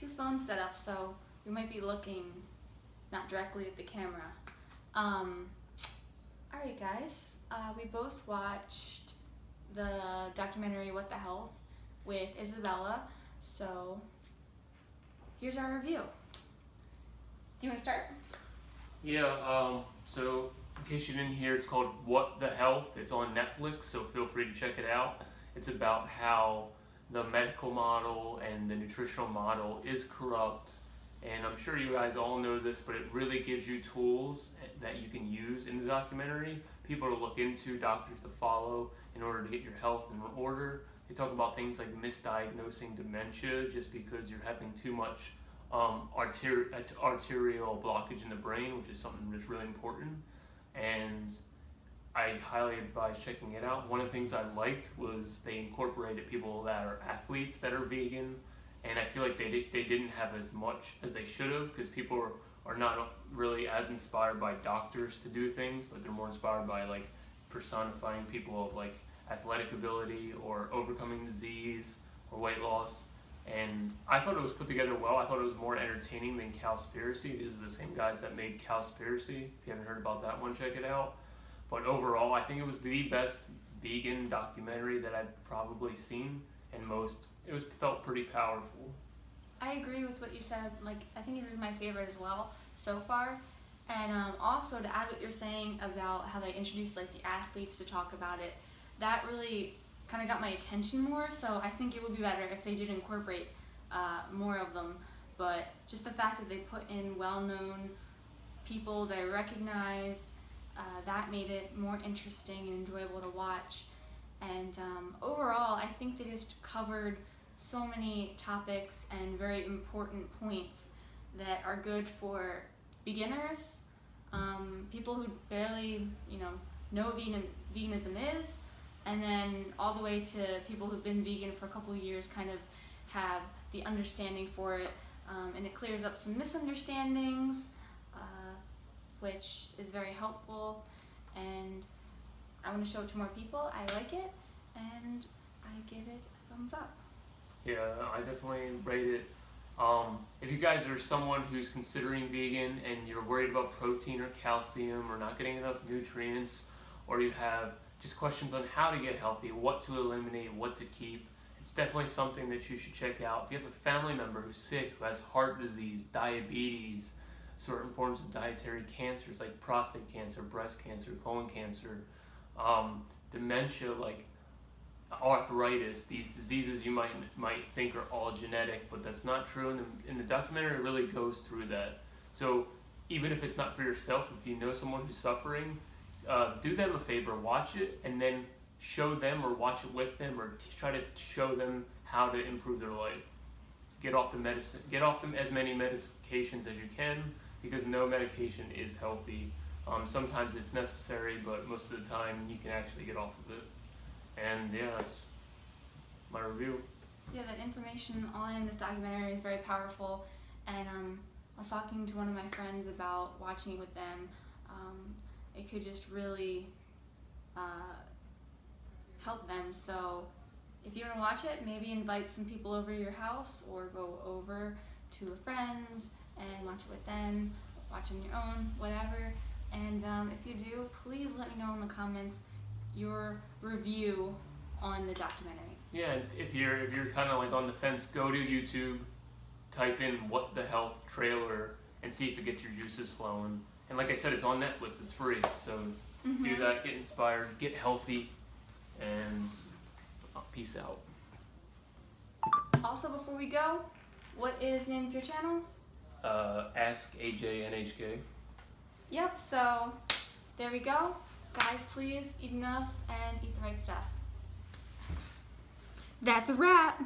two phones set up, so we might be looking not directly at the camera. Alright guys, we both watched the documentary What the Health with Isabella, so here's our review. Do you want to start? Yeah, so in case you didn't hear, it's called What the Health. It's on Netflix, so feel free to check it out. It's about how the medical model and the nutritional model is corrupt, and I'm sure you guys all know this, but it really gives you tools that you can use in the documentary, people to look into, doctors to follow in order to get your health in order. They talk about things like misdiagnosing dementia just because you're having too much arterial blockage in the brain, which is something that's really important, and I highly advise checking it out. One of the things I liked was they incorporated people that are athletes that are vegan, and I feel like they didn't have as much as they should have, because people are not really as inspired by doctors to do things, but they're more inspired by like personifying people of like athletic ability or overcoming disease or weight loss. And I thought it was put together well. I thought it was more entertaining than Cowspiracy. These are the same guys that made Cowspiracy. If you haven't heard about that one, check it out. But overall, I think it was the best vegan documentary that I've probably seen, and felt pretty powerful. I agree with what you said. Like, I think this is my favorite as well so far. And also to add what you're saying about how they introduced like the athletes to talk about it, that really kind of got my attention more. So I think it would be better if they did incorporate more of them. But just the fact that they put in well-known people that I recognized, that made it more interesting and enjoyable to watch. And overall, I think they just covered so many topics and very important points that are good for beginners, people who barely, know what veganism is, and then all the way to people who've been vegan for a couple of years kind of have the understanding for it, and it clears up some misunderstandings, which is very helpful, and I want to show it to more people. I like it, and I give it a thumbs up. Yeah, I definitely rate it. If you guys are someone who's considering vegan and you're worried about protein or calcium or not getting enough nutrients, or you have just questions on how to get healthy, what to eliminate, what to keep, it's definitely something that you should check out. If you have a family member who's sick, who has heart disease, diabetes, certain forms of dietary cancers like prostate cancer, breast cancer, colon cancer, dementia, like arthritis, these diseases you might think are all genetic, but that's not true. In the documentary, it really goes through that. So even if it's not for yourself, if you know someone who's suffering, do them a favor, watch it, and then show them or watch it with them, or try to show them how to improve their life. Get off them as many medications as you can, because no medication is healthy. Sometimes it's necessary, but most of the time you can actually get off of it. And yeah, that's my review. Yeah, the information on this documentary is very powerful, and I was talking to one of my friends about watching it with them. It could just really help them. So if you want to watch it, maybe invite some people over to your house, or go over to a friend's and watch it with them, watch on your own, whatever. And if you do, please let me know in the comments your review on the documentary. Yeah, if you're kind of like on the fence, go to YouTube, type in What the Health trailer, and see if it gets your juices flowing. And like I said, it's on Netflix, it's free, so do that, get inspired, get healthy, and peace out. Also, before we go, what is the name of your channel? Ask AJ NHK. Yep, so there we go. Guys, please eat enough and eat the right stuff. That's a wrap.